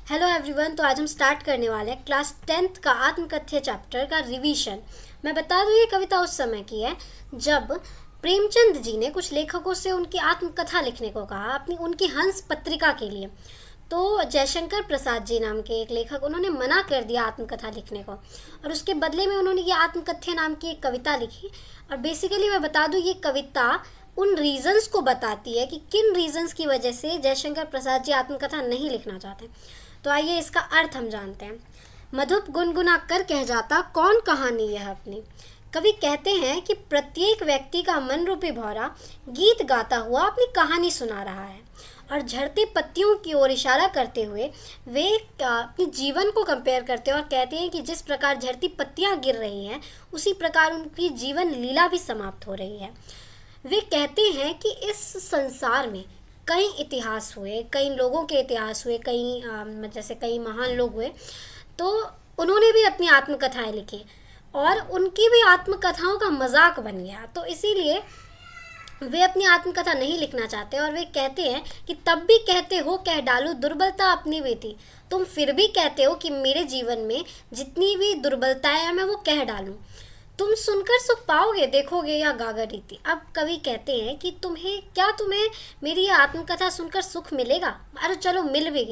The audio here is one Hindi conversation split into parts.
Hello everyone. तो आज हम स्टार्ट करने वाले हैं क्लास 10th का आत्मकथ्य चैप्टर का रिवीजन। मैं बता दूं ये कविता उस समय की है जब प्रेमचंद जी ने कुछ लेखकों से उनकी आत्मकथा लिखने को कहा अपनी उनकी हंस पत्रिका के लिए। तो जयशंकर प्रसाद जी नाम के एक लेखक उन्होंने मना कर दिया आत्मकथा लिखने को और उसके बदले में उन्होंने ये आत्मकथ्य नाम की एक कविता लिखी। और बेसिकली मैं बता दूं ये कविता उन रीजंस को बताती है कि किन रीजंस की वजह से जयशंकर प्रसाद जी आत्मकथा नहीं लिखना चाहते। तो आइए इसका अर्थ हम जानते हैं। मधुप गुनगुना कर कह जाता कौन कहानी यह अपनी। कवि कहते हैं कि प्रत्येक व्यक्ति का मन रूपी भौरा गीत गाता हुआ अपनी कहानी सुना रहा है और झड़ते पत्तियों की ओर इशारा करते हुए वे अपने जीवन को कंपेयर करते हैं और कहते हैं कि जिस प्रकार झड़ती पत्तियां गिर रही हैं उसी प्रकार उनकी जीवन लीला भी समाप्त हो रही है। वे कहते हैं कि इस संसार में कई इतिहास हुए, कई लोगों के इतिहास हुए, जैसे कई महान लोग हुए, तो उन्होंने भी अपनी आत्मकथाएं लिखी और उनकी भी आत्मकथाओं का मजाक बन गया। तो इसीलिए वे अपनी आत्मकथा नहीं लिखना चाहते और वे कहते हैं कि तब भी कहते हो कह डालूं दुर्बलता अपनी भी थी, तुम फिर भी कहते हो कि मेरे जीवन में जितनी भी दुर्बलताएं हैं मैं वो कह डालूं, तुम सुनकर सुख पाओगे देखोगे या गागर रीति। अब कवि कहते हैं कि तुम्हें मेरी ये आत्मकथा सुनकर सुख मिलेगा। अरे चलो मिल भी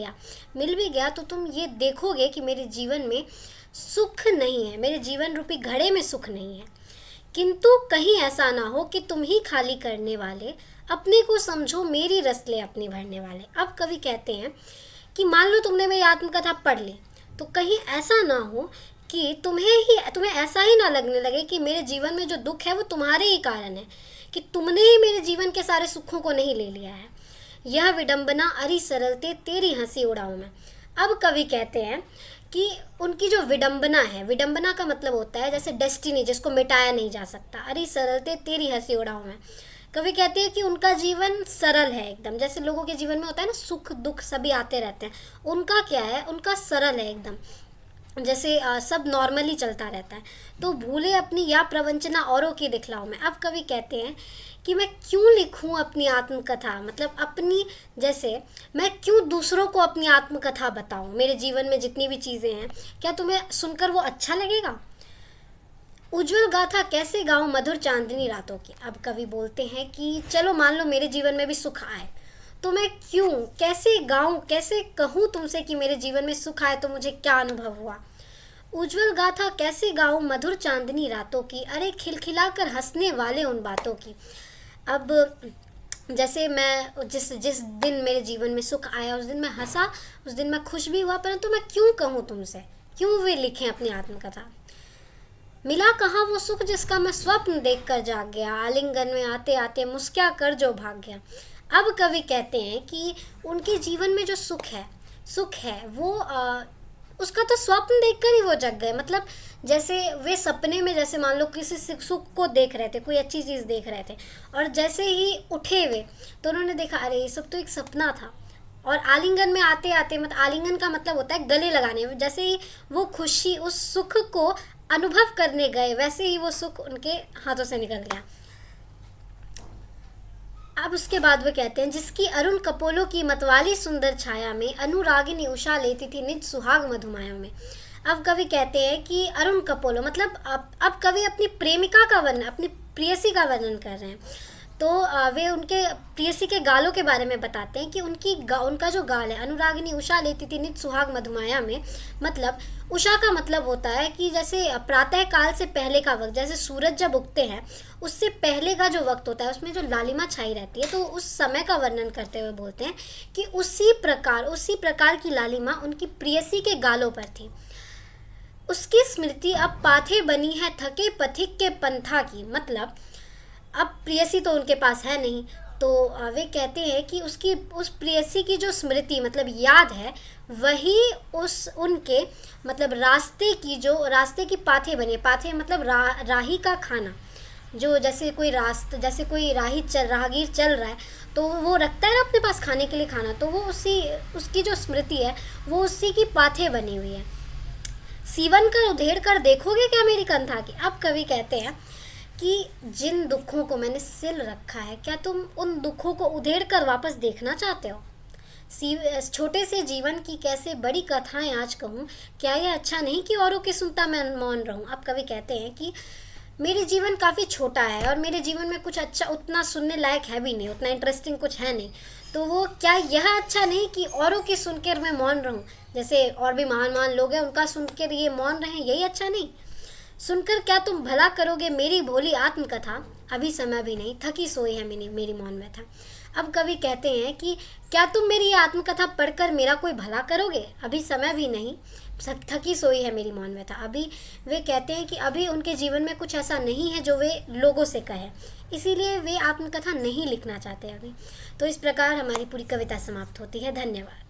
गया तो तुम ये देखोगे कि मेरे जीवन में सुख नहीं है, मेरे जीवन रूपी घड़े में सुख नहीं है। किंतु कहीं ऐसा ना हो कि तुम ही खाली करने वाले अपने को समझो मेरी रसले अपनी भरने वाले। अब कवि कहते हैं कि मान लो तुमने मेरी आत्मकथा पढ़ ली तो कहीं ऐसा ना हो कि तुम्हें ऐसा ही ना लगने लगे कि मेरे जीवन में जो दुख है वो तुम्हारे ही कारण है, कि तुमने ही मेरे जीवन के सारे सुखों को नहीं ले लिया है। यह विडंबना अरी सरलते तेरी हंसी उड़ाऊं मैं। अब कवि कहते हैं कि उनकी जो विडंबना है, विडंबना का मतलब होता है जैसे डेस्टिनी जिसको मिटाया नहीं जा सकता। अरी सरलते तेरी हंसी उड़ाऊं मैं। कवि कहते हैं कि उनका जीवन सरल है एकदम, जैसे लोगों के जीवन में होता है ना सुख दुख सभी आते रहते हैं, उनका क्या है, उनका सरल है एकदम, जैसे सब नॉर्मली चलता रहता है। तो भूले अपनी या प्रवंचना औरों की दिखलाओ में। अब कवि कहते हैं कि मैं क्यों लिखूं अपनी आत्मकथा, मतलब अपनी, जैसे मैं क्यों दूसरों को अपनी आत्मकथा बताऊं, मेरे जीवन में जितनी भी चीज़ें हैं क्या तुम्हें सुनकर वो अच्छा लगेगा। उज्जवल गाथा कैसे गाऊं मधुर चांदनी रातों की। अब कवि बोलते हैं कि चलो मान लो मेरे जीवन में भी सुख आए तो मैं क्यों, कैसे गाऊं, कैसे कहूँ तुमसे कि मेरे जीवन में सुख आए तो मुझे क्या अनुभव हुआ। उज्जवल गाथा कैसे गाऊं मधुर चांदनी रातों की, अरे खिलखिलाकर हंसने वाले उन बातों की। अब जैसे मैं जिस जिस दिन मेरे जीवन में सुख आया उस दिन मैं हंसा, उस दिन मैं खुश भी हुआ, परंतु मैं क्यों कहूँ तुमसे, क्यों वे लिखें अपनी आत्मकथा। मिला कहाँ वो सुख जिसका मैं स्वप्न देख कर जाग गया, आलिंगन में आते आते मुस्कुरा कर जो भाग गया। अब कवि कहते हैं कि उनके जीवन में जो सुख है वो उसका तो स्वप्न देखकर ही वो जग गए। मतलब जैसे वे सपने में, जैसे मान लो किसी सुख को देख रहे थे, कोई अच्छी चीज़ देख रहे थे और जैसे ही उठे वे तो उन्होंने देखा अरे ये सब तो एक सपना था। और आलिंगन में आते आते, मतलब आलिंगन का मतलब होता है गले लगाने में, जैसे ही वो खुशी उस सुख को अनुभव करने गए वैसे ही वो सुख उनके हाथों से निकल गया। अब उसके बाद वो कहते हैं जिसकी अरुण कपोलों की मतवाली सुंदर छाया में अनुरागिनी उषा लेती थी निज सुहाग मधुमाया में। अब कवि कहते हैं कि अरुण कपोलों मतलब अब कवि अपनी प्रेमिका का वर्णन, अपनी प्रेयसी का वर्णन कर रहे हैं। तो वे उनके प्रेयसी के गालों के बारे में बताते हैं कि उनका जो गाल है, अनुरागिनी उषा लेती थी निज सुहाग मधुमाया में, मतलब उषा का मतलब होता है कि जैसे प्रातः काल से पहले का वक्त, जैसे सूरज जब उगते हैं उससे पहले का जो वक्त होता है उसमें जो लालिमा छाई रहती है, तो उस समय का वर्णन करते हुए बोलते हैं कि उसी प्रकार की लालिमा उनकी प्रेयसी के गालों पर थी। उसकी स्मृति अब पाथे बनी है थके पथिक के पंथा की, मतलब अब प्रेयसी तो उनके पास है नहीं, तो वे कहते हैं कि उस प्रेयसी की जो स्मृति मतलब याद है वही उनके मतलब रास्ते की पाथे बने। पाथे मतलब राही का खाना, जो जैसे कोई राहगीर चल रहा है तो वो रखता है ना अपने पास खाने के लिए खाना, तो वो उसकी जो स्मृति है वो उसी की पाथे बनी हुई है। सीवन कर उधेड़ कर देखोगे क्या मेरी कंथा की। अब कवि कहते हैं कि जिन दुखों को मैंने सिल रखा है क्या तुम उन दुखों को उधेड़ कर वापस देखना चाहते हो। छोटे से जीवन की कैसे बड़ी कथाएं आज कहूँ, क्या यह अच्छा नहीं कि औरों की सुनता मैं मौन रहूँ। अब कवि कहते हैं कि मेरे जीवन काफ़ी छोटा है और मेरे जीवन में कुछ अच्छा उतना सुनने लायक है भी नहीं, उतना इंटरेस्टिंग कुछ है नहीं, तो वो क्या यह अच्छा नहीं कि औरों की सुनकर मैं मौन रहूं, जैसे और भी महान महान लोग हैं उनका सुनकर ये मौन रहें, यही अच्छा नहीं। सुनकर क्या तुम भला करोगे मेरी भोली आत्मकथा, अभी समय भी नहीं थकी सोई है मेरी मेरी मौन व्यथा। अब कवि कहते हैं कि क्या तुम मेरी ये आत्मकथा पढ़कर मेरा कोई भला करोगे, अभी समय भी नहीं थकी सोई है मेरी मौन व्यथा। अभी वे कहते हैं कि अभी उनके जीवन में कुछ ऐसा नहीं है जो वे लोगों से कहें, इसीलिए वे आत्मकथा नहीं लिखना चाहते अभी। तो इस प्रकार हमारी पूरी कविता समाप्त होती है। धन्यवाद।